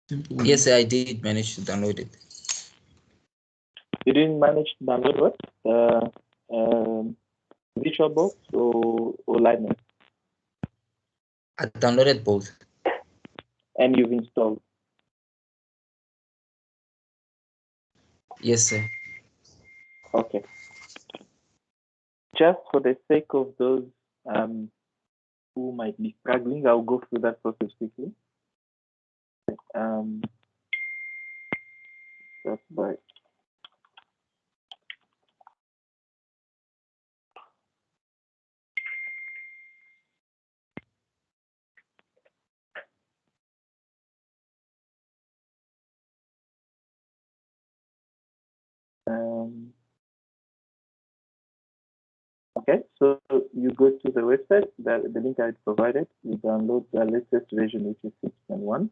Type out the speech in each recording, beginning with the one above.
Yes, I did manage to download it. You didn't manage to download what? VirtualBox or Linux? I downloaded both. And you've installed? Yes, sir. Okay. Just for the sake of those who might be struggling, I'll go through that process quickly. That's by okay, so you go to the website, the link I provided, you download the latest version, which is 6.1.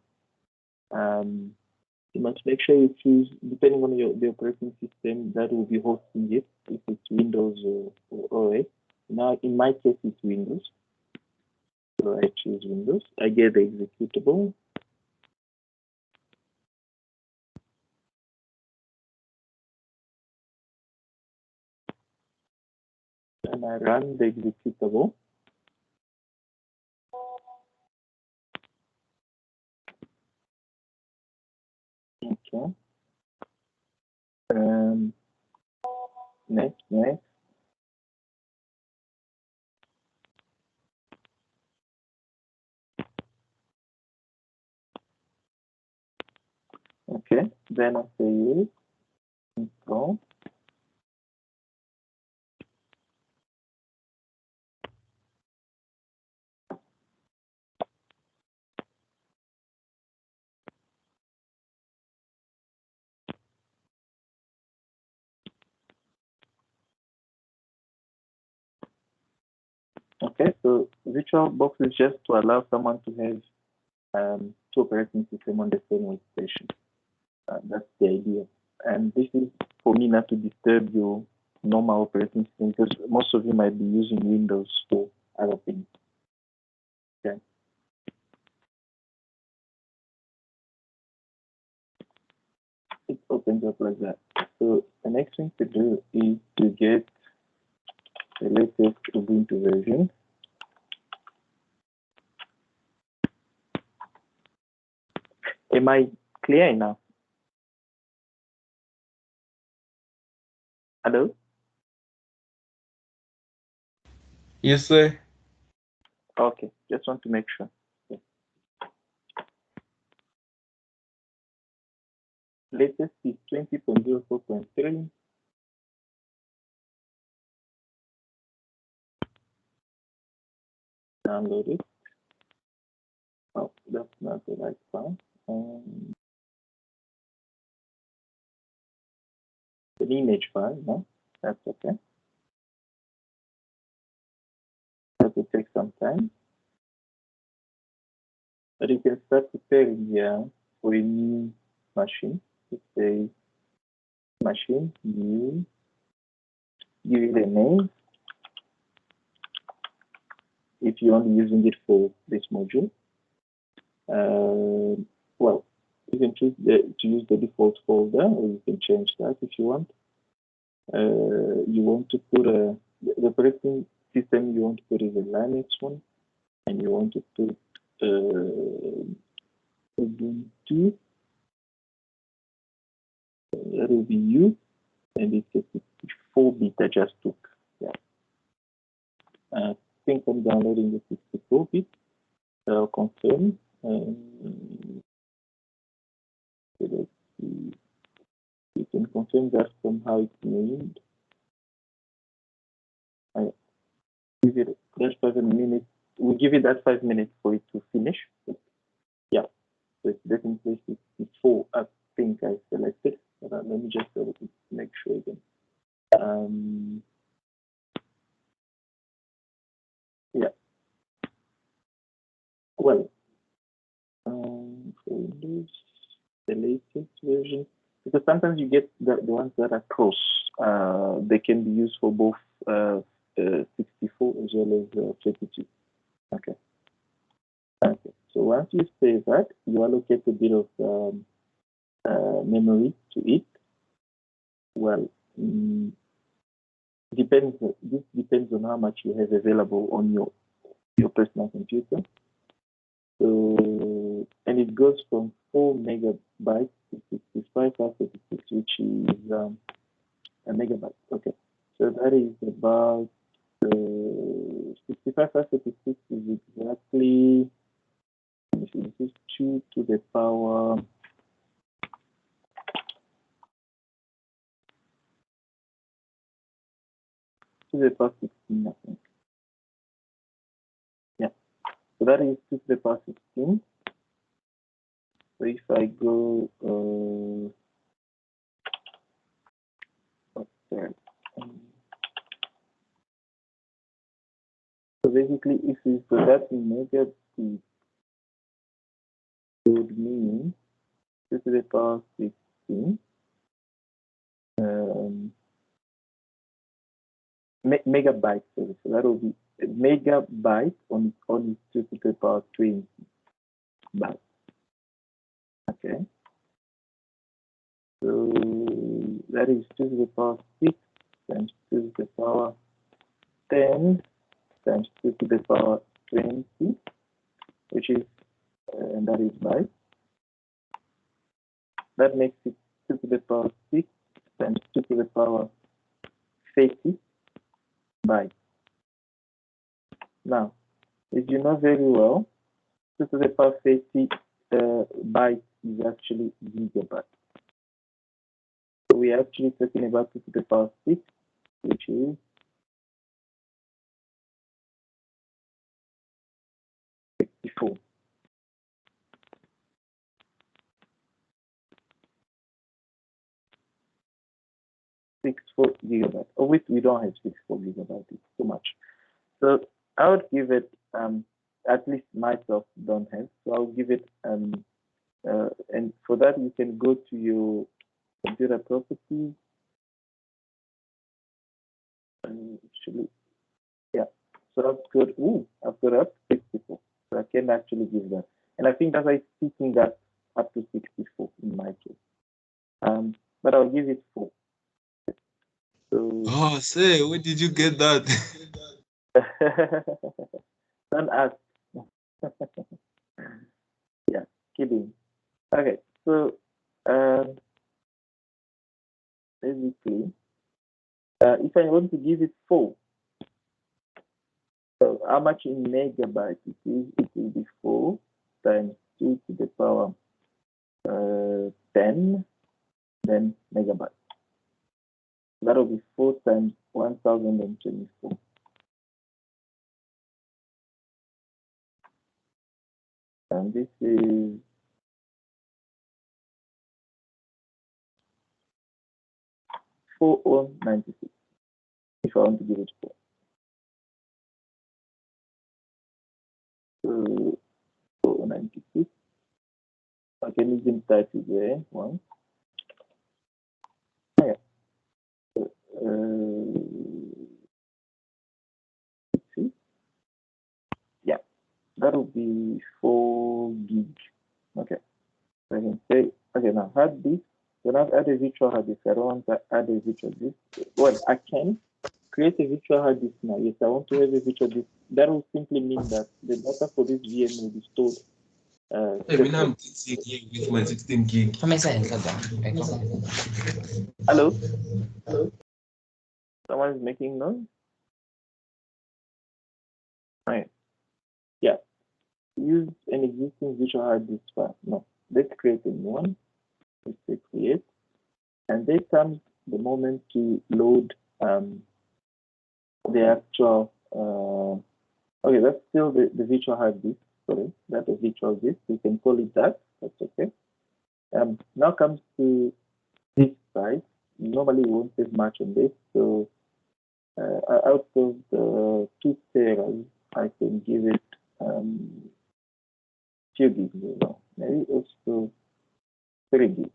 You must make sure you choose, depending on the operating system that will be hosting it, if it's Windows or OS. Now, in my case, it's Windows. So I choose Windows. I get the executable. And I run the executable. Okay. Next. Okay. Then I say yes. Install. Okay, so VirtualBox is just to allow someone to have two operating systems on the same workstation. That's the idea. And this is for me not to disturb your normal operating system, because most of you might be using Windows for other things. Okay. It opens up like that. So the next thing to do is to get the latest Ubuntu version. Am I clear enough? Hello? Yes, sir. Okay, just want to make sure. Okay. Latest is 20.04.3. Download it. Oh, that's not the right file. An image file, no? That's okay. That will take some time. But you can start preparing here for a new machine. It's a machine, new, give it a name. If you're only using it for this module, well, you can choose to use the default folder, or you can change that if you want. You want to put the operating system you want to put is a Linux one, and you want to put Ubuntu. That will be you, and it's a 64-bit I just took. Yeah. I think I'm downloading the 64-bit. I'll confirm. Let's see. You can confirm that from how it's named. I give it that 5 minutes. We give it that 5 minutes for it to finish. But yeah, so it's definitely 64. I think I selected. Let me just make sure again. Yeah. Well, for Windows, the latest version, because sometimes you get the ones that are cross. They can be used for both 64 as well as 32. Okay. Okay. So once you save that, you allocate a bit of memory to it. Well, this depends on how much you have available on your personal computer. So, and it goes from 4 megabytes to 65,536, which is a megabyte. Okay, so that is about 65,536 is exactly, this is 2 to the power 16, I think. Yeah, so that is 2 to the power 16. So if I go, what's that? So basically, if we put that in megabytes, it would mean 2 to the power 16. Megabytes, sorry. So that will be a megabyte on 2 to the power 20 bytes. Okay. So that is 2 to the power 6 times 2 to the power 10 times 2 to the power 20, which is, and that is bytes. That makes it 2 to the power 6 times 2 to the power 30 bytes. Now, as you know very well, 2 to the power 30 bytes is actually gigabyte. So we're actually talking about 2 to the power 6, which is 64. 64 gigabytes. Of which we don't have 64 gigabytes. It's too much. So I would give it, at least myself don't have. So I'll give it, and for that you can go to your computer properties. And actually, yeah. So I've got up to 64. So I can actually give that. And I think that I'm speaking that up to 64 in my case. But I'll give it 4. So Oh, say, where did you get that? don't ask. Yeah, kidding. Okay, so basically, if I want to give it 4, so how much in megabytes it is? It will be 4 times 2 to the power 10, then megabytes. That will be 4 times 1024. And this is 4096 if I want to give it 4. So 496. I can even type it there once. Yeah. See? Yeah, that will be 4 gig. Okay. So I can say, okay, now hard disk. When I've added a virtual hard disk, I don't want to add a virtual disk. Well, I can create a virtual hard disk now. Yes, I want to have a virtual disk. That will simply mean that the data for this VM will be stored. I mean, I'm sitting here with my 16 gig. Hello? Someone is making noise? Right. Yeah. Use an existing virtual hard disk file. No. Let's create a new one. Let's say create. And there comes the moment to load the actual, okay, that's still the virtual hard disk. Sorry, that's a virtual disk. You can call it that. That's okay. Now comes to this size. Normally, we won't save much on this. So, out of the 2 teras, I can give it few gigs. Maybe also 3 gigs.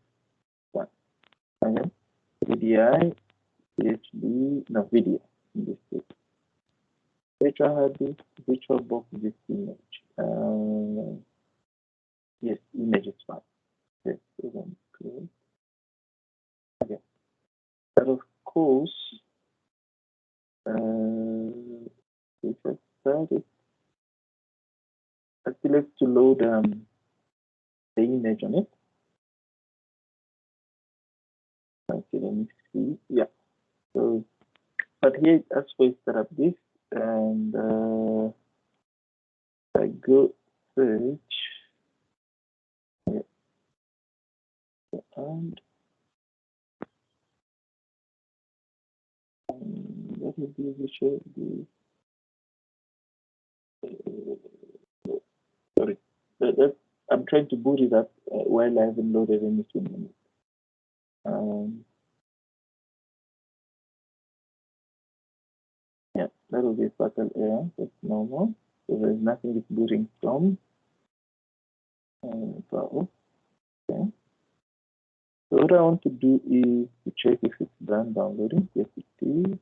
One. Okay. VDI, PHD, no, video in this case. Virtual hard disk, virtual box disk image. Yes, image is fine. Yes, so then create. Okay. But of course, if I started, I still have to load the image on it. Okay, let me see. Yeah. So, but here it asks for set up this, and I go search, yeah, and let me do the show. Sorry, I'm trying to boot it up while I haven't loaded anything in it. Yeah, that will be a fatal error. That's normal. So there's nothing it's booting from. Okay. So what I want to do is to check if it's done downloading. Yes, it is.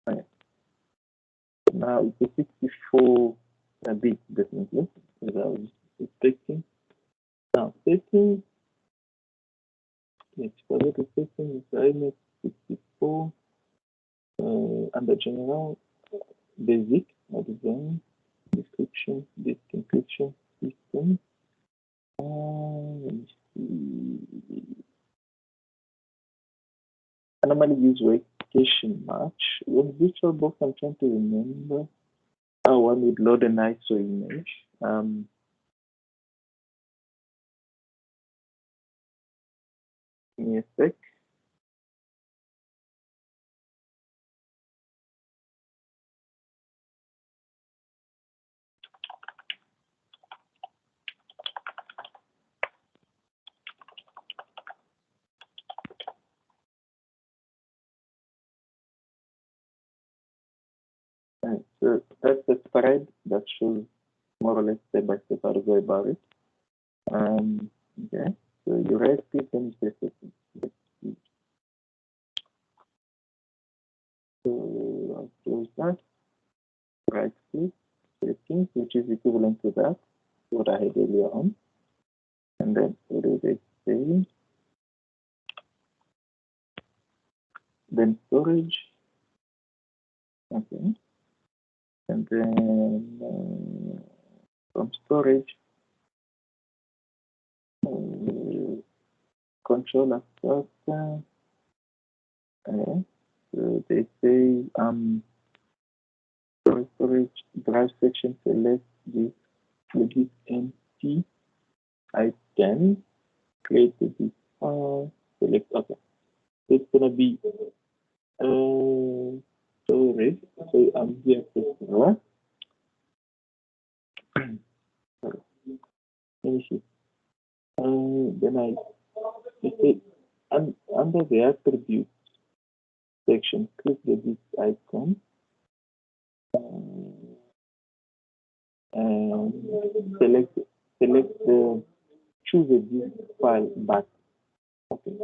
Right. Now it's a 64 bit, definitely, as I was expecting. Now settings. Let's follow the settings. IMAX 64 under general, basic, design, description, disk encryption, system. Let me see. I normally use verification match. With VirtualBox, I'm trying to remember how one would load an ISO image. Give me a sec. So that's the spread that shows more or less step by step how to go about it. Okay, so you right click and you say settings. So I'll close that. Right click settings, which is equivalent to that, what I had earlier on. And then what do they say? Then storage. Okay. And then from storage, controller stuff. So they say storage drive section select this legit empty item, create this file, select. Okay, so it's gonna be storage. So I'm here for let me see. Then I say under the attribute section, click the disk icon and select the choose a disk file back. Okay.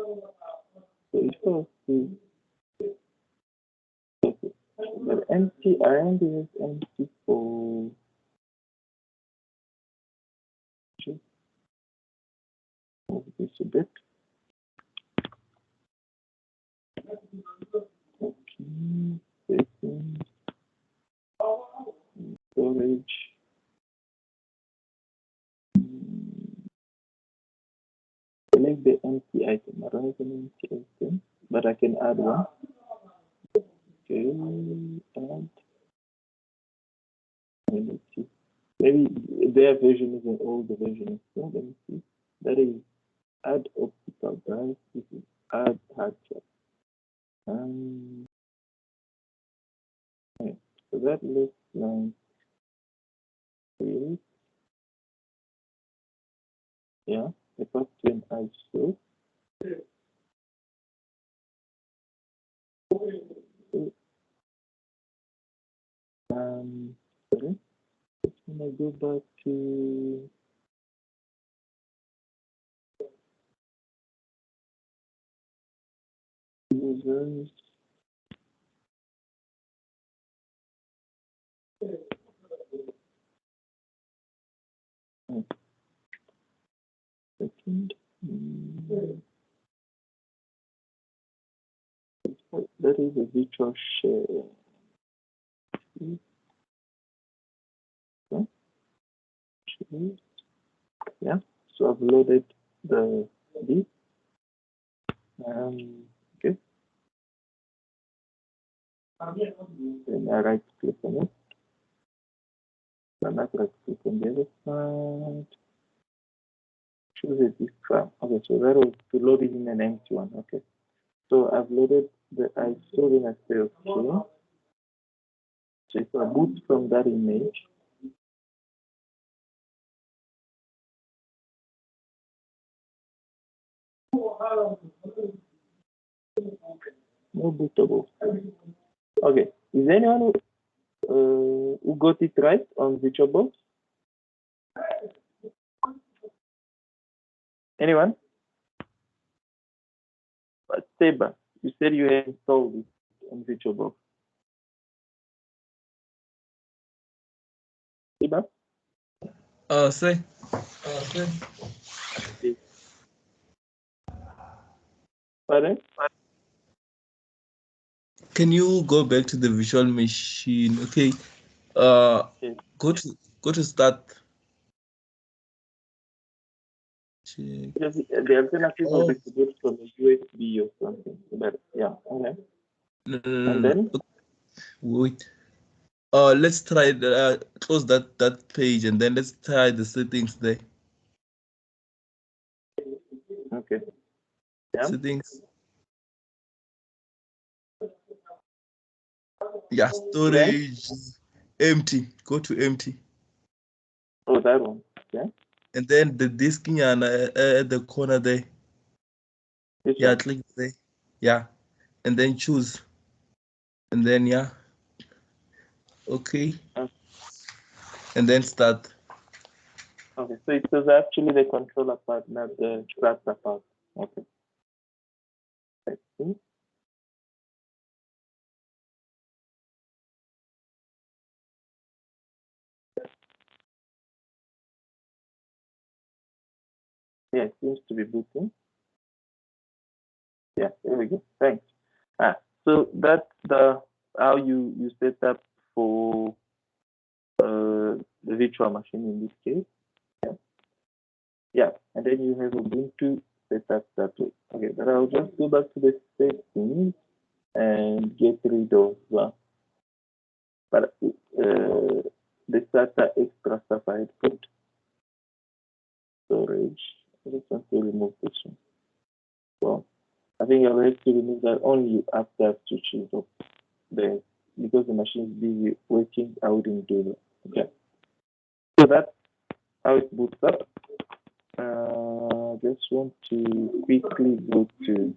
So it's going to okay. But empty RMD is empty for just move this a bit. Okay, settings, storage. Select the empty item. I don't have an empty item, but I can add one. Okay, add. Let's see. Maybe their version is an older version. So let me see. That is add optical drive. This is add hard drive. Okay. So that looks like create. Yeah, the first one I show. Sorry. When I go back to users, second. That is a virtual share. Okay. Yeah, so I've loaded the this. Okay. Then I right click on it. Then I right click on the other side. Choose a disk file. Okay, so that was to load it in an empty one. Okay. So I've loaded the ISO in a sales queue. So if I boot from that image, no bootable. Okay. Is anyone who got it right on VirtualBox? Anyone? But Seba, you said you had installed it on VirtualBox. Seba? Say. Pardon? Can you go back to the virtual machine? Okay. Yes. Go to start. Check. Because the alternative would be to go from a USB or something. But yeah, okay. No, And then? Wait. Let's try close that page and then let's try the settings there. Okay. Yeah. Settings. Yeah, storage. Empty. Go to empty. Oh, that one. Yeah. And then the disk at the corner there. This Yeah, one. click there. Yeah. And then choose. And then yeah. Okay. And then start. Okay, so it was actually the controller part, not the cluster part. Okay. Let's see. Yeah, it seems to be booting. Yeah, there we go. Thanks. So that's the how you set up for the virtual machine in this case. Yeah. Yeah, and then you have Ubuntu set up that way. Okay, but I'll just go back to the settings and get rid of the SATA extra stuff I had put. Storage. I just want to remove this one. So I think I'll have to remove that only after switching off the because the machine is busy working. I wouldn't do that. Okay. So that's how it boots up. Just want to quickly go to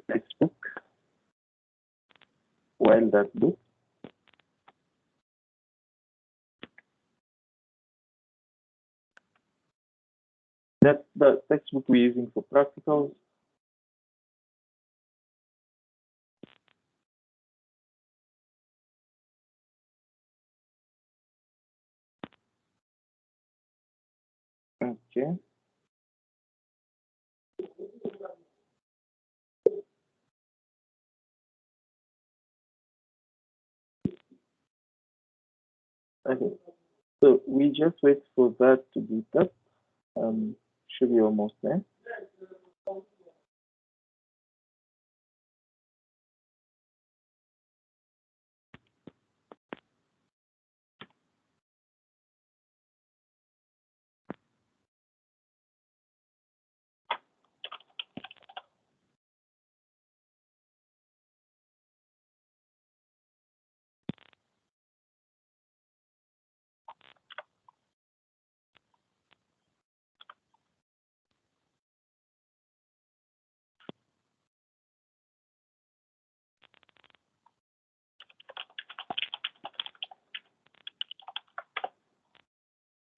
Facebook while that boots. That's the textbook we're using for practicals. Okay. Okay. So we just wait for that to boot up. Should be almost there.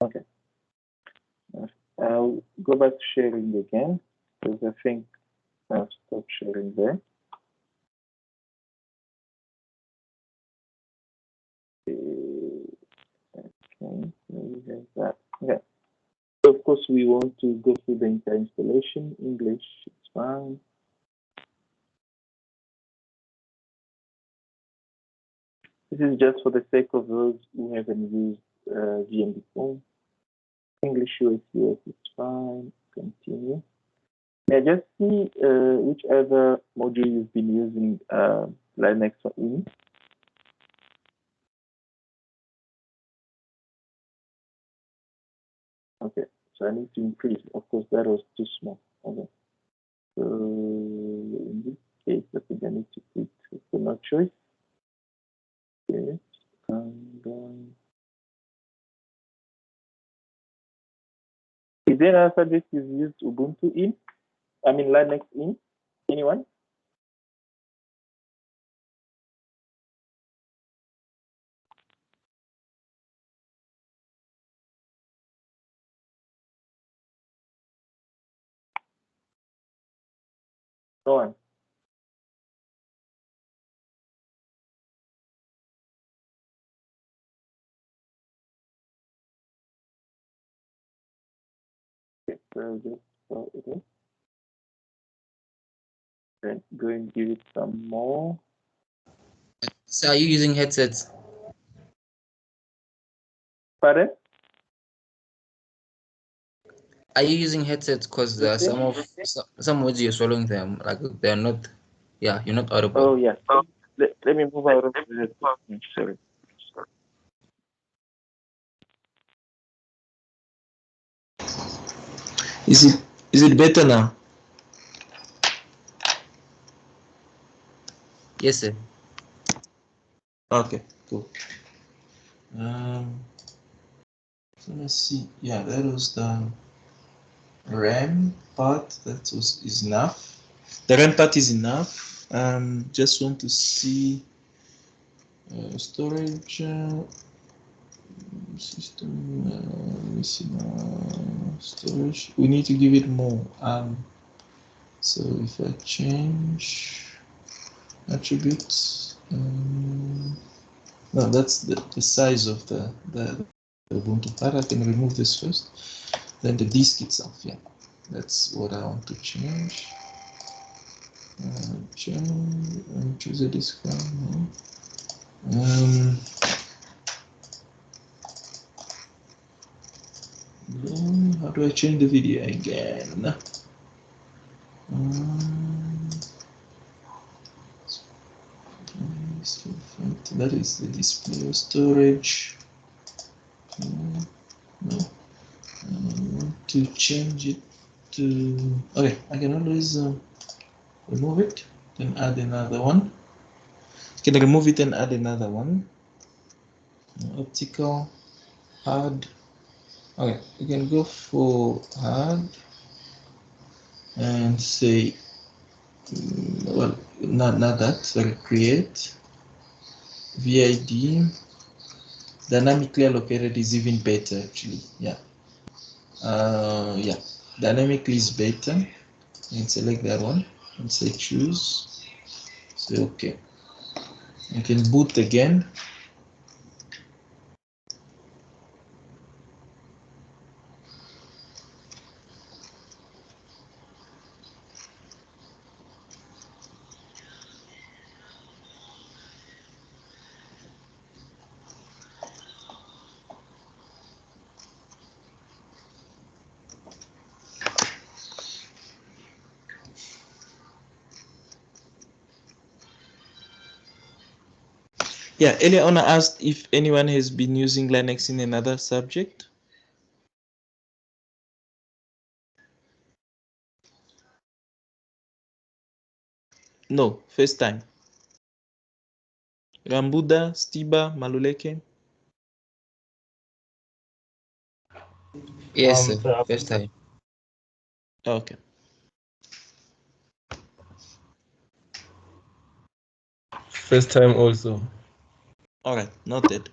Okay. I'll go back to sharing again because I think I'll stop sharing there. Okay, maybe there's that. Okay. So of course, we want to go through the entire installation. English, it's fine. This is just for the sake of those who haven't used VM before. English US is fine. Continue. May I just see which other module you've been using Linux in? Okay, so I need to increase. Of course, that was too small. Okay. So in this case, I think I need to click for no choice. Okay. Is there another subject you've used Ubuntu in? I mean Linux in? Anyone? No one. Okay, so just okay. Then go and give it some more. So are you using headsets? Pardon? Are you using headsets? Because there are some words you're swallowing them, like they're not. Yeah, you're not audible. Oh yeah. Let me move out of the headset. Sorry. Is it better now? Yes, sir. Okay, cool. So let's see. Yeah, that was the RAM part. That is enough. The RAM part is enough. Just want to see storage system. Let me see now. Storage. We need to give it more. So if I change attributes, no, that's the size of the Ubuntu part. I can remove this first. Then the disk itself, yeah, that's what I want to change. Choose a disk file. Then how do I change the video again? That is the display or storage. No. I want to change it to, okay, I can always remove it, then add another one. You can remove it and add another one. Optical, hard. Okay, you can go for hard and say, well, not that, sorry, create VID. Dynamically allocated is even better actually, yeah. Yeah, dynamically is better. And select that one and say choose. Say okay. You can boot again. Yeah, earlier on I asked if anyone has been using Linux in another subject. No, first time. Rambuda, Stiba, Maluleke. Yes, sir. First time. Okay. First time also. All right, noted.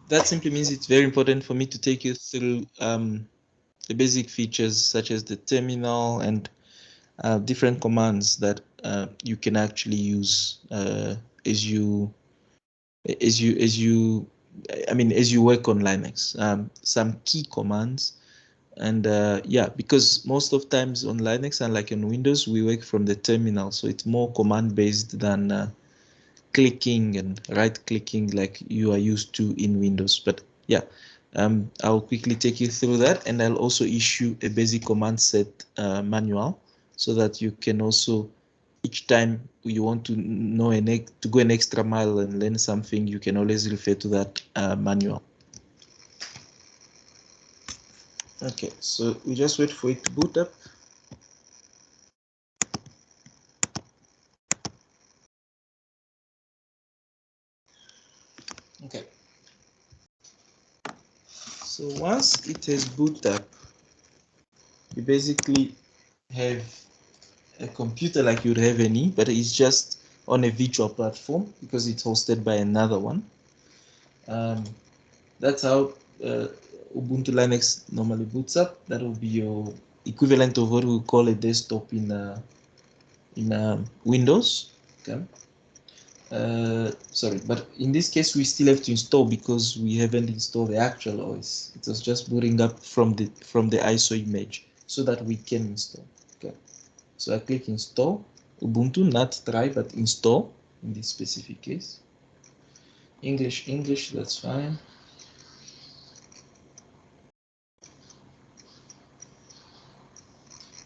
That simply means it's very important for me to take you through the basic features such as the terminal and different commands that you can actually use as you as you work on Linux, some key commands. And yeah, because most of times on Linux, unlike on Windows, we work from the terminal, so it's more command based than clicking and right clicking like you are used to in Windows. But yeah, I'll quickly take you through that, and I'll also issue a basic command set manual so that you can also, each time you want to know to go an extra mile and learn something, you can always refer to that manual. Okay, so we just wait for it to boot up. Okay. So once it has booted up, you basically have a computer like you'd have any, but it's just on a virtual platform because it's hosted by another one. That's how Ubuntu Linux normally boots up. That will be your equivalent of what we call a desktop in Windows. Okay. Sorry, but in this case we still have to install because we haven't installed the actual OS. It was just booting up from the ISO image so that we can install. Okay, so I click install Ubuntu, not try but install in this specific case. English, that's fine.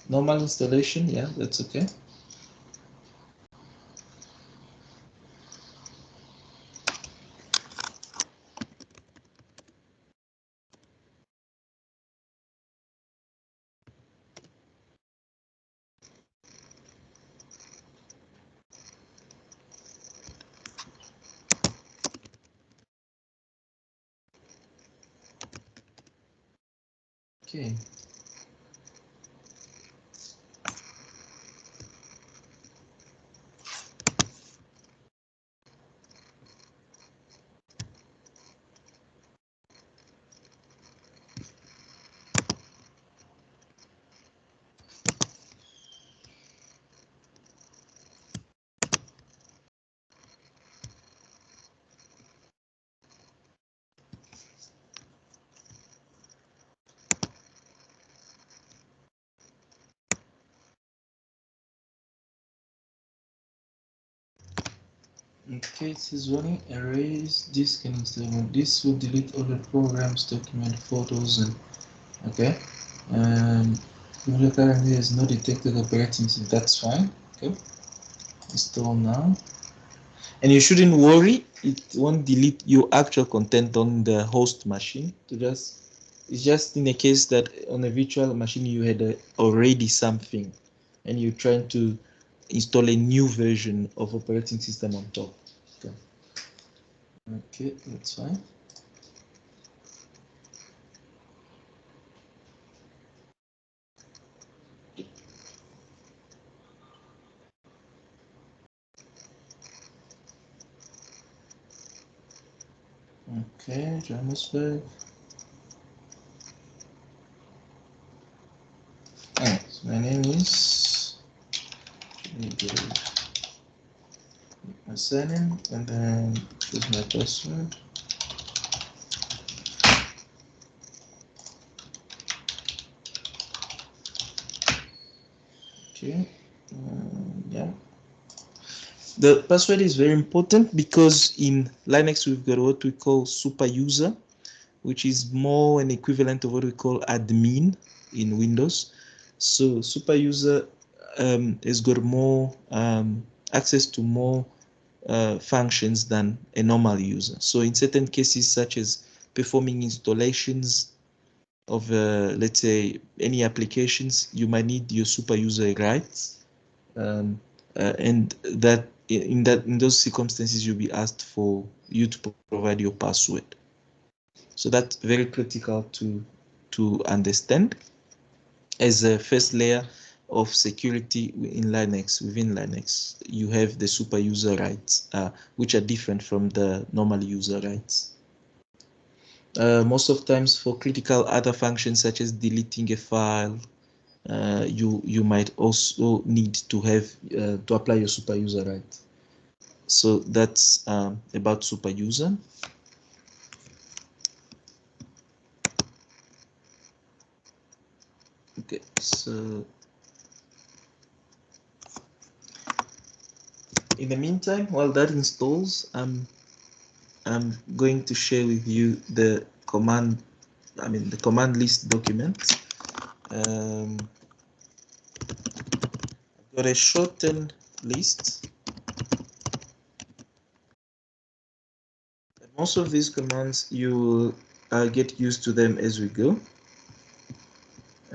Normal installation, yeah, that's okay. Okay. Okay, it says running erase disk and install. This will delete all the programs, document, photos, and okay. Currently has no detected operating system. That's fine. Okay, install now. And you shouldn't worry; it won't delete your actual content on the host machine. It's just in a case that on a virtual machine you had already something, and you're trying to install a new version of operating system on top. Okay. Okay, that's fine. Okay, Johannesburg. Alright, so my name is my surname and then choose my password. Okay, yeah. The password is very important because in Linux we've got what we call super user, which is more an equivalent of what we call admin in Windows. So super user has got more access to more functions than a normal user. So in certain cases, such as performing installations of, let's say, any applications, you might need your super user rights, and that in those circumstances, you'll be asked for you to provide your password. So that's very critical to understand as a first layer of security in Linux. Within Linux, you have the super user rights, which are different from the normal user rights. Most of times for critical other functions such as deleting a file, you might also need to have to apply your super user right. So that's about super user. Okay, so in the meantime, while that installs, I'm going to share with you the command, the command list document. I've got a shortened list. Most of these commands, you will get used to them as we go.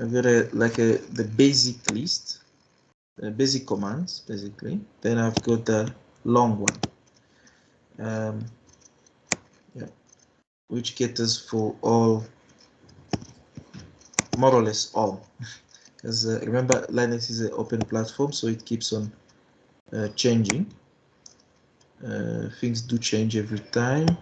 I've got the basic list, basic commands, basically. Then I've got the long one, yeah, which caters for all, more or less all. Because remember, Linux is an open platform, so it keeps on changing. Things do change every time.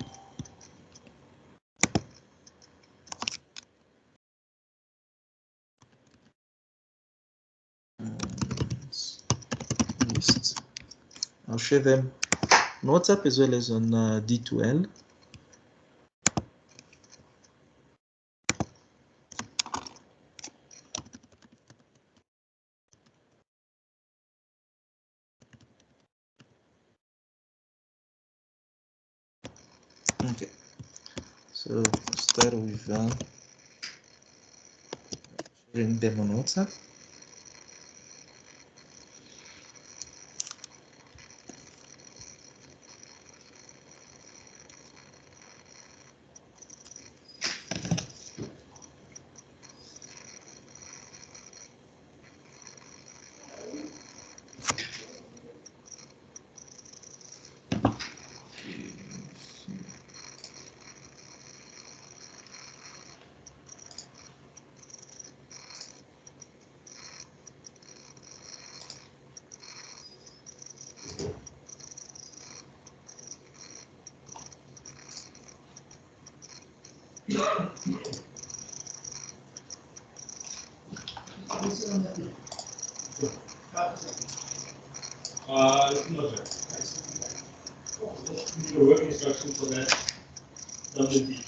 List. I'll share them on WhatsApp as well as on D2L. Okay, so start with sharing them on WhatsApp. No, sir. The work instruction for that WP.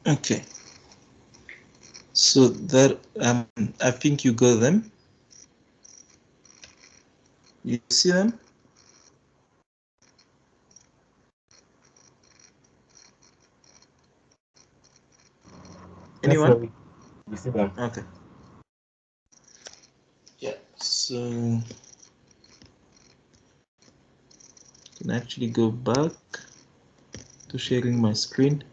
Okay, so that I think you got them. You see them? Anyone? You see them. Okay. Yeah, so I can actually go back to sharing my screen.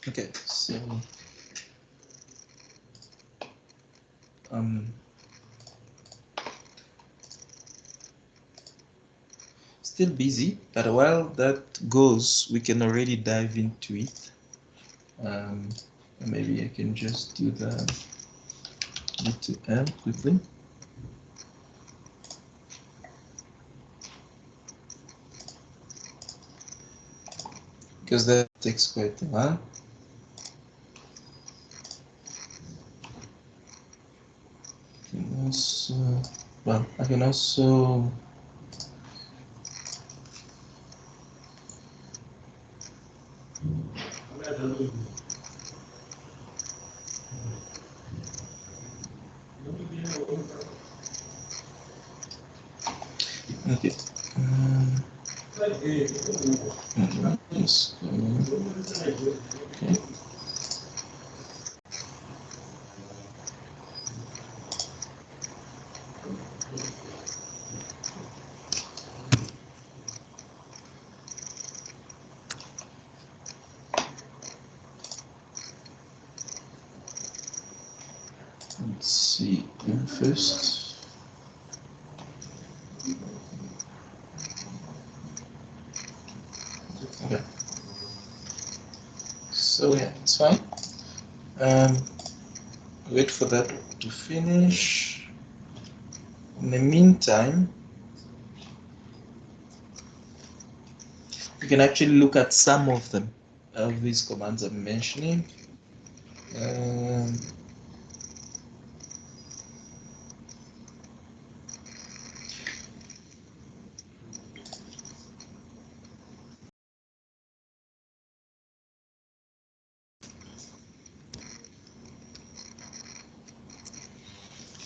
Okay, so still busy, but while that goes, we can already dive into it. Maybe I can just do the V2M quickly. Because that takes quite a while. I can also okay. Yes. Okay. Let's see first. Okay. So yeah, it's fine. Wait for that to finish. In the meantime, you can actually look at some of them, of these commands I'm mentioning.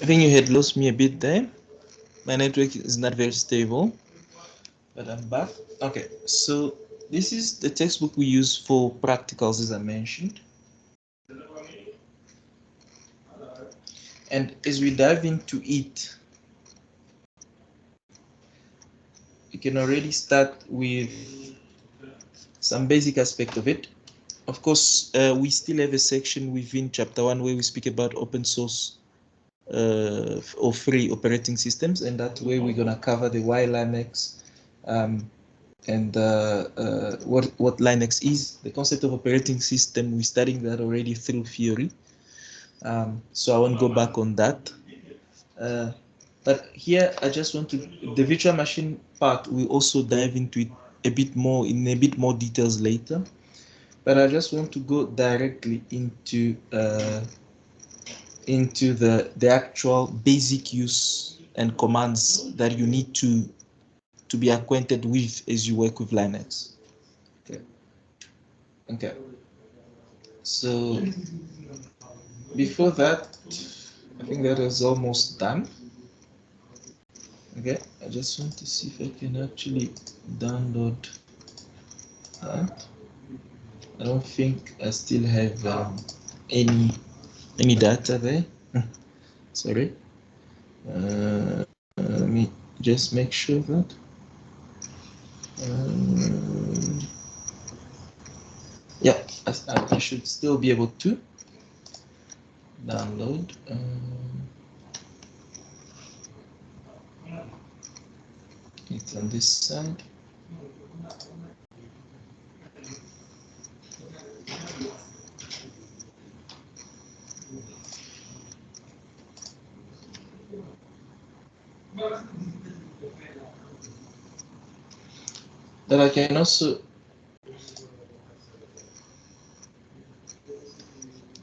I think you had lost me a bit there. My network is not very stable, but I'm back. Okay, so this is the textbook we use for practicals, as I mentioned. And as we dive into it, you can already start with some basic aspect of it. Of course, we still have a section within chapter 1 where we speak about open source or free operating systems, and that way we're gonna cover the why Linux and what Linux is, the concept of operating system. We're studying that already through theory, so I won't go back on that. But here I just want to, the virtual machine part, we also dive into it a bit more in a bit more details later. But I just want to go directly into the actual basic use and commands that you need to be acquainted with as you work with Linux. Okay. So before that, I think that is almost done. Okay, I just want to see if I can actually download that. I don't think I still have any data there. Sorry. Let me just make sure that. Yeah, I should still be able to download. It's on this side. But I can also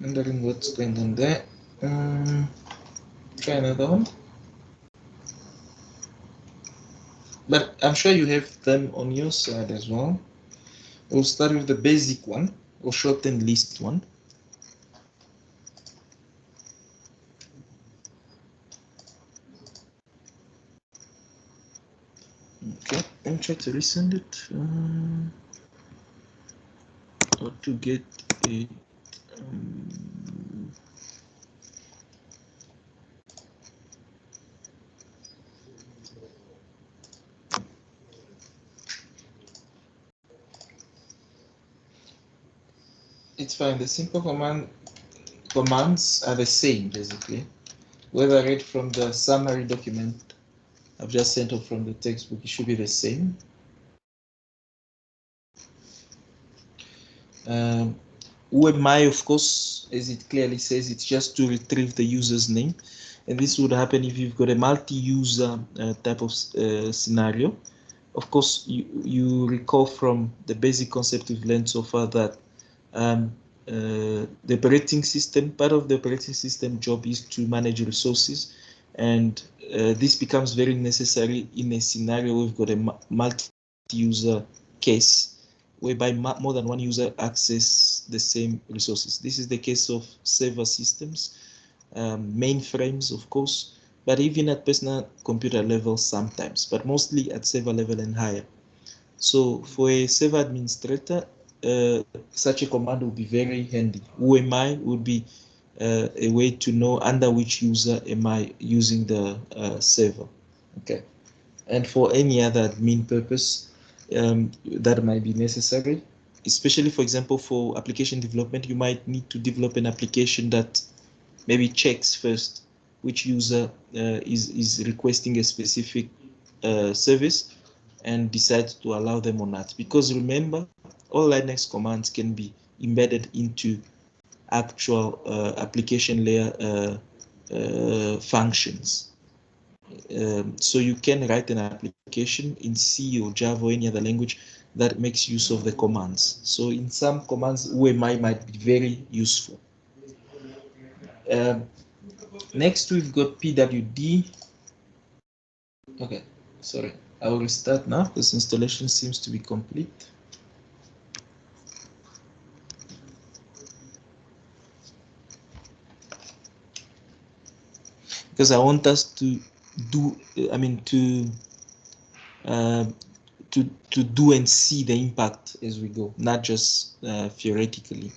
wondering what's going on there. Try another one. But I'm sure you have them on your side as well. We'll start with the basic one, or shortened list one. Okay, let me try to resend it. Or to get it. It's fine. The simple commands are the same basically. Whether read from the summary document I've just sent off from the textbook, it should be the same. Who am I, of course, as it clearly says, it's just to retrieve the user's name. And this would happen if you've got a multi-user type of scenario. Of course, you recall from the basic concept we've learned so far that the operating system, part of the operating system job is to manage resources. And this becomes very necessary in a scenario where we've got a multi-user case, whereby more than one user access the same resources. This is the case of server systems, mainframes, of course, but even at personal computer level sometimes, but mostly at server level and higher. So for a server administrator, such a command will be very handy. Who am I would be a way to know under which user am I using the server. Okay, and for any other admin purpose that might be necessary, especially for example for application development, you might need to develop an application that maybe checks first which user is requesting a specific service and decides to allow them or not. Because remember, all Linux commands can be embedded into actual application layer functions. So you can write an application in C or Java or any other language that makes use of the commands. So in some commands, UMI might be very useful. Next, we've got PWD. Okay, sorry, I will restart now. This installation seems to be complete. Because I want us to do, to do and see the impact as we go, not just theoretically.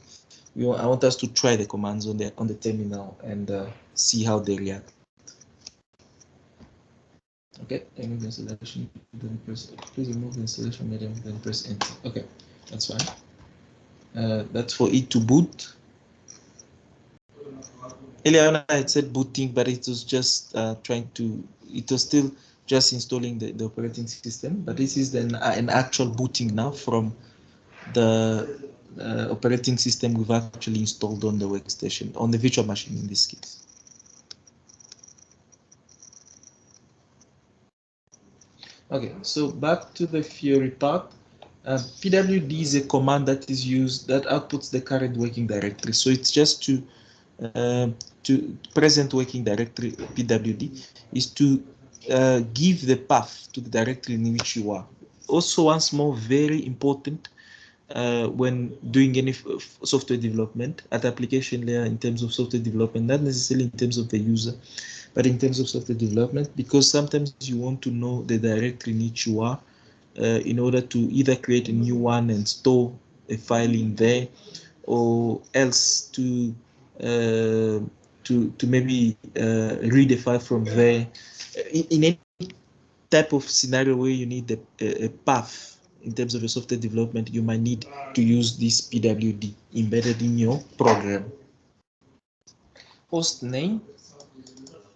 I want us to try the commands on the terminal and see how they react. Okay, remove the installation, then please remove the installation medium, then press enter. Okay, that's fine. That's for it to boot. Earlier on I had said booting, but it was just it was still just installing the operating system, but this is then an actual booting now from the operating system we've actually installed on the workstation, on the virtual machine in this case. Okay, so back to the theory part. PWD is a command that is used that outputs the current working directory. So it's just to present working directory. PWD is to give the path to the directory in which you are. Also, once more, very important when doing any software development at application layer in terms of software development, not necessarily in terms of the user, but in terms of software development, because sometimes you want to know the directory in which you are in order to either create a new one and store a file in there, or else to maybe read a file from there. In any type of scenario where you need a path in terms of your software development, you might need to use this PWD embedded in your program. Host name,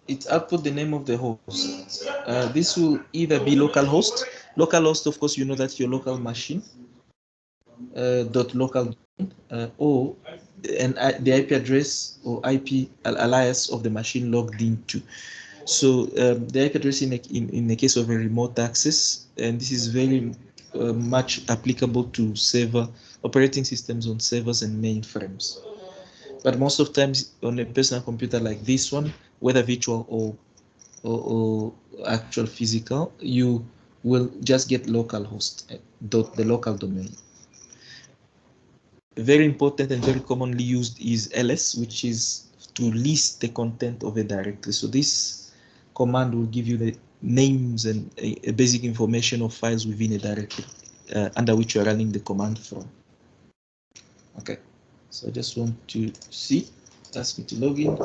it output the name of the host. This will either be localhost. Localhost, of course, you know that's your local machine, .local, or the IP address or IP alias of the machine logged into. So the IP address in the case of a remote access, and this is very much applicable to server operating systems on servers and mainframes. But most of the times on a personal computer like this one, whether virtual or actual physical, you will just get localhost, the local domain. very important and very commonly used is ls, which is to list the content of a directory. So this command will give you the names and a basic information of files within a directory under which you are running the command from. Okay, so I just want to see, ask me to log in.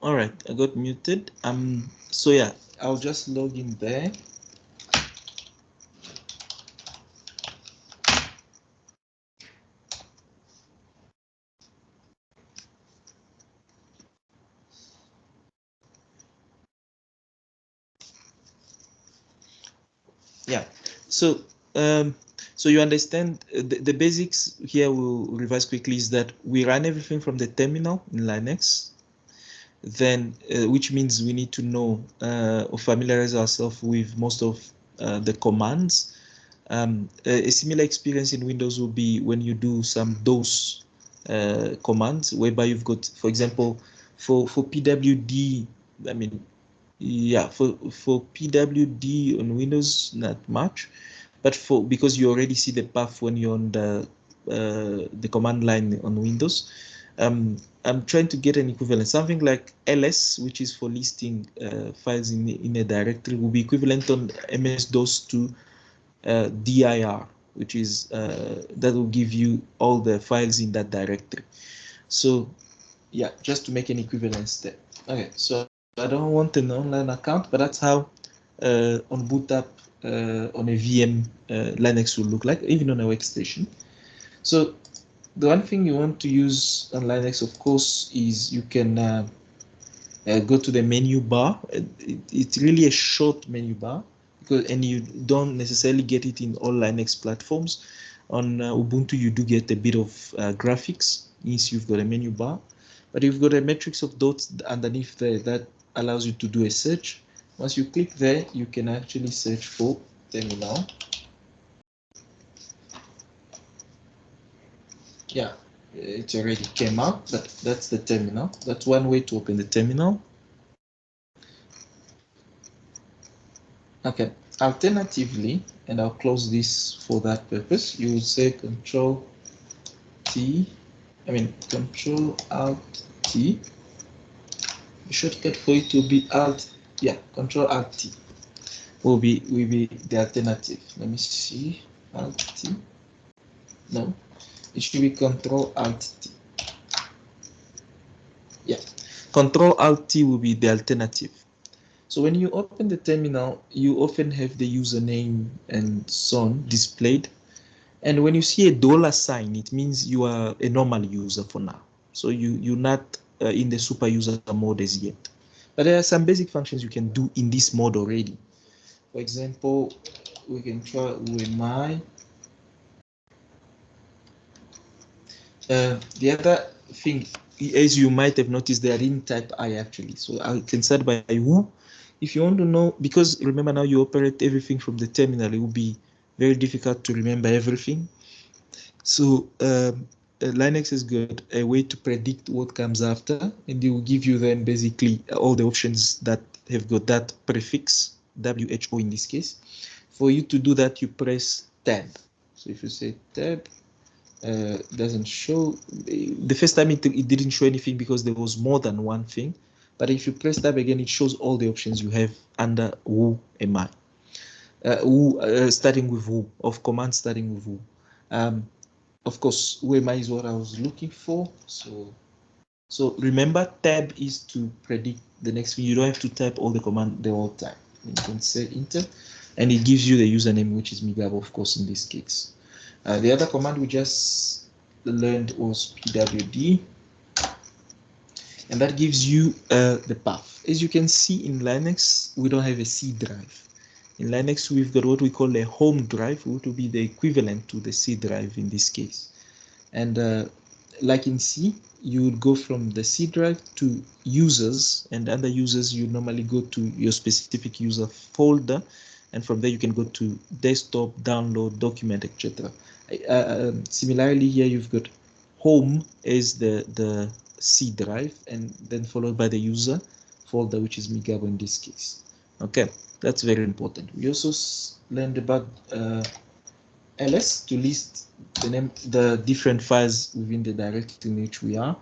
All right, I got muted. So yeah, I'll just log in there. Yeah, so so you understand the basics here. We'll revise quickly. Is that we run everything from the terminal in Linux, then which means we need to know or familiarize ourselves with most of the commands. A similar experience in Windows will be when you do some DOS commands, whereby you've got, for example, for pwd, I mean, yeah, for pwd on Windows, not much, but because you already see the path when you're on the command line on Windows. I'm trying to get an equivalent. Something like ls, which is for listing files in a directory, will be equivalent on MS-DOS to dir, which is that will give you all the files in that directory. So yeah, just to make an equivalence there. Okay, so I don't want an online account, but that's how on boot up on a VM Linux will look like, even on a workstation. So the one thing you want to use on Linux, of course, is you can go to the menu bar. It's really a short menu bar, and you don't necessarily get it in all Linux platforms. On Ubuntu, you do get a bit of graphics, means you've got a menu bar, but you've got a matrix of dots underneath there that allows you to do a search. Once you click there, you can actually search for terminal. Yeah, it already came out, but that's the terminal. That's one way to open the terminal. Okay, alternatively, and I'll close this for that purpose, you would say Control Alt T. The shortcut for it will be Alt, yeah, Control Alt T will be the alternative. Let me see, Alt T. No, it should be Control Alt T. Yeah, Control Alt T will be the alternative. So when you open the terminal, you often have the username and so on displayed. And when you see a $sign, it means you are a normal user for now. So you're not in the super user mode as yet. But there are some basic functions you can do in this mode already. For example, we can try UMI. The other thing, as you might have noticed, I didn't type I actually. So I can start by who. If you want to know, because remember now you operate everything from the terminal, it will be very difficult to remember everything. So Linux has got a way to predict what comes after, and it will give you then basically all the options that have got that prefix, WHO in this case. For you to do that, you press tab. So if you say tab, doesn't show. The first time it didn't show anything because there was more than one thing. But if you press tab again, it shows all the options you have under who am I. Starting with who, of command starting with who. Of course, who am I is what I was looking for. So remember, tab is to predict the next thing. You don't have to type all the command the whole time. You can say enter, and it gives you the username, which is Migabo, of course, in this case. The other command we just learned was pwd, and that gives you the path. As you can see in Linux, we don't have a C drive. In Linux, we've got what we call a home drive, which will be the equivalent to the C drive in this case. And like in C, you would go from the C drive to users, and under users, you normally go to your specific user folder, and from there you can go to desktop, download, document, etc. Similarly, here you've got home as the C drive, and then followed by the user folder, which is Migabo in this case. Okay, that's very important. We also learned about ls to list the different files within the directory in which we are.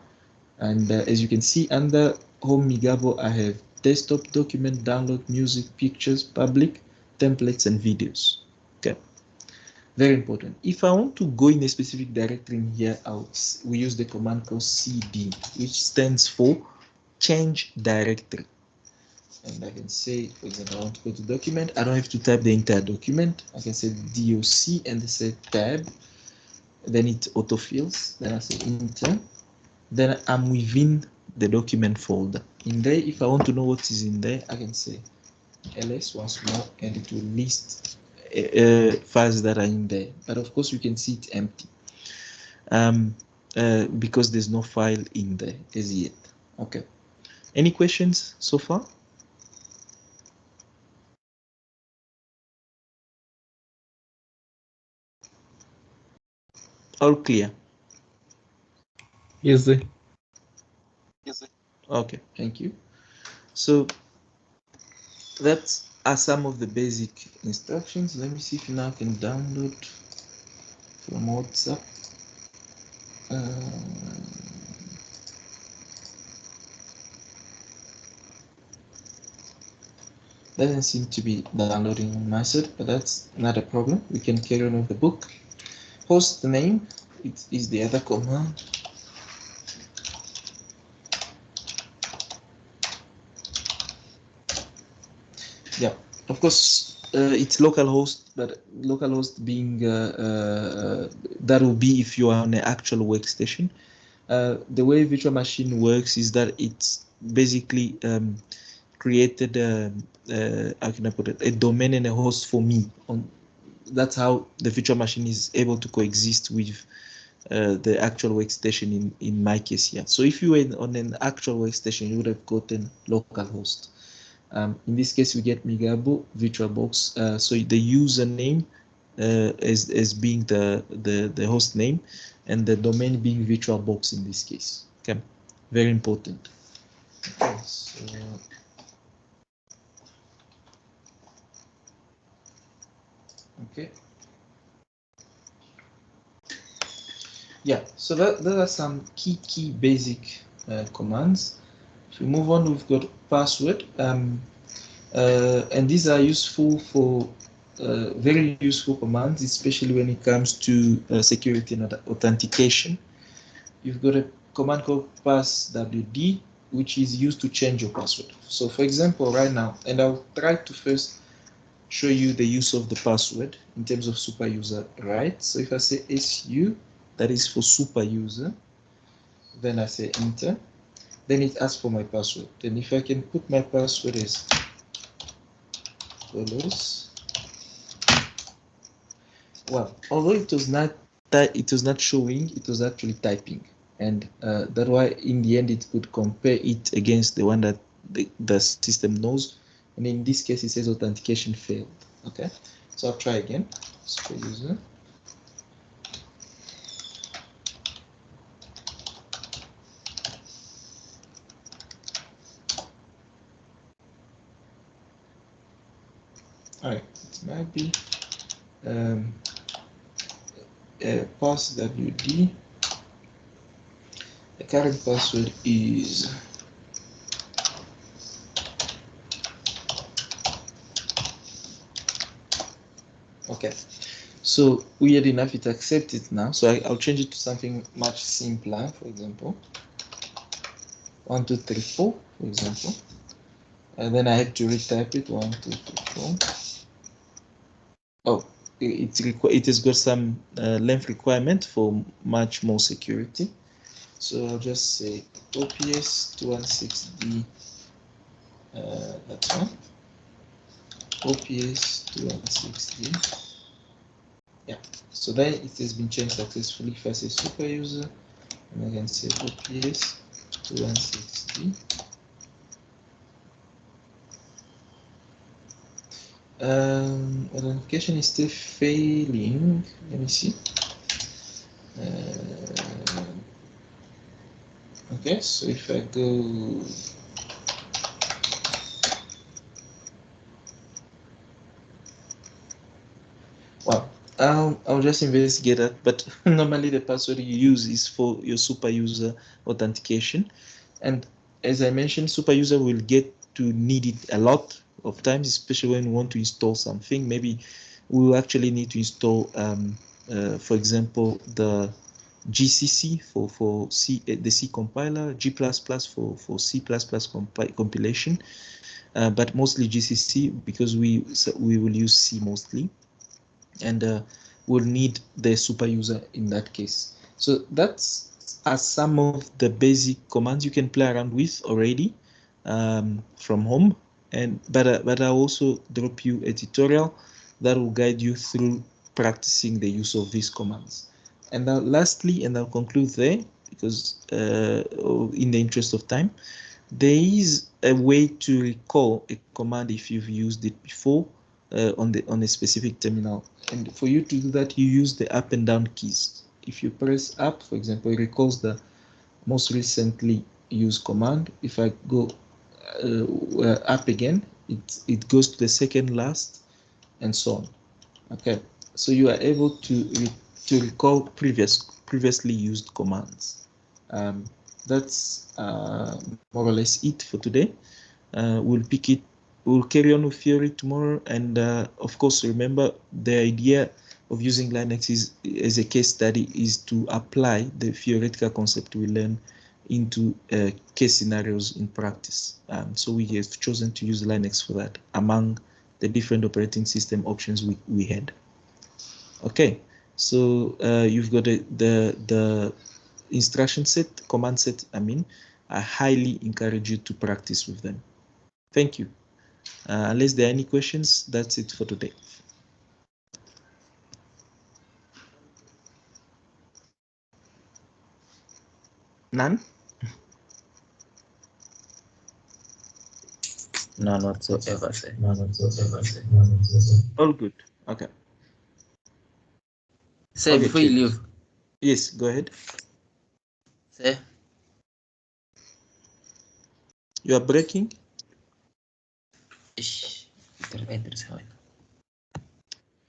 And as you can see, under home Migabo, I have desktop, document, download, music, pictures, public, templates, and videos. Okay, very important. If I want to go in a specific directory in here, we use the command called cd, which stands for change directory. And I can say, for example, I want to go to document. I don't have to type the entire document. I can say doc and say tab. Then it autofills. Then I say enter. Then I'm within the document folder. In there, if I want to know what is in there, I can say ls once more, and it will list files that are in there. But of course, you can see it empty because there's no file in there as yet. Okay. Any questions so far? All clear? Yes, sir. Yes, sir. Okay, thank you. So that are some of the basic instructions. Let me see if now I can download from WhatsApp. Doesn't seem to be downloading on my side, but that's not a problem. We can carry on with the book. Host name, it is the other command. Yeah, of course, it's localhost, but localhost being that will be if you are on an actual workstation. The way virtual machine works is that it's basically created how can I put it, a domain and a host for me. That's how the virtual machine is able to coexist with the actual workstation in my case here. So if you were on an actual workstation, you would have gotten localhost. In this case, we get Migabo VirtualBox. So the username as being the host name, and the domain being VirtualBox in this case. Okay, very important. Okay, so okay. Yeah, so there are some key basic commands. If we move on, we've got password, and these are useful for very useful commands, especially when it comes to security and authentication. You've got a command called passwd, which is used to change your password. So for example, right now, and I'll try to first show you the use of the password in terms of super user, right? So if I say SU, that is for super user, then I say enter, then it asks for my password. Then if I can put my password as follows. Well, although it was not showing, it was actually typing, and that's why in the end it could compare it against the one that the system knows, and in this case it says authentication failed. Okay, so I'll try again. Super user. All right, it might be passwd. The current password is okay. So weird enough, it accepts it now. So I'll change it to something much simpler. For example, 1 2 3 4. For example, and then I had to retype it 1 2 3 4. Oh, it has got some length requirement for much more security. So I'll just say OPS 216D. That's one. OPS 216D. Yeah. So then it has been changed successfully. If I say super user, and I can say OPS 2160. Authentication is still failing. Let me see. Okay, so if I go, well, I'll just investigate that. But normally the password you use is for your super user authentication, and as I mentioned, super user will get to need it a lot of times, especially when you want to install something. Maybe we will actually need to install, for example, the GCC for C, the C compiler, G++ for C++ compilation, but mostly GCC because we will use C mostly, and we'll need the super user in that case. So that's some of the basic commands you can play around with already from home, but I'll also drop you a tutorial that will guide you through practicing the use of these commands. And lastly, and I'll conclude there because in the interest of time, there is a way to recall a command if you've used it before on a specific terminal. And for you to do that, you use the up and down keys. If you press up, for example, it recalls the most recently used command. If I go up again, it goes to the second last, and so on. Okay, so you are able to recall previously used commands. That's more or less it for today. We'll carry on with theory tomorrow, and of course, remember the idea of using Linux as a case study is to apply the theoretical concept we learn into case scenarios in practice. So we have chosen to use Linux for that among the different operating system options we had. Okay, so you've got the instruction set, command set, I highly encourage you to practice with them. Thank you. Unless there are any questions, that's it for today. None? None whatsoever, sir. All good. Okay. Sir, Okay, before you leave. Yes, go ahead. Sir? You are breaking?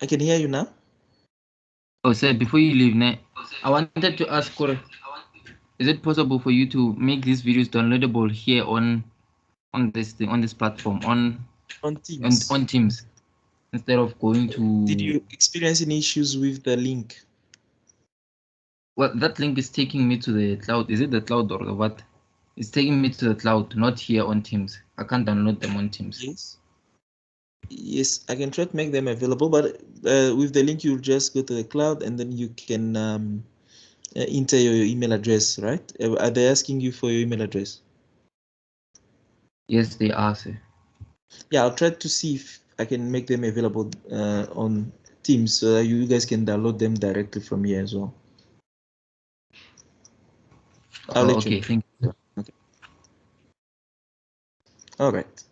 I can hear you now. Oh, sir, before you leave, I wanted to ask, is it possible for you to make these videos downloadable here on this thing, on this platform, on Teams? On Teams, instead of going to... Did you experience any issues with the link? Well, that link is taking me to the cloud. Is it the cloud or what? It's taking me to the cloud, not here on Teams. I can't download them on Teams. Yes, I can try to make them available, but with the link, you'll just go to the cloud and then you can enter your email address, right? Are they asking you for your email address? Yes, they are, sir. Yeah, I'll try to see if I can make them available on Teams so that you guys can download them directly from here as well. I'll let you know. Thank you. Okay. All right.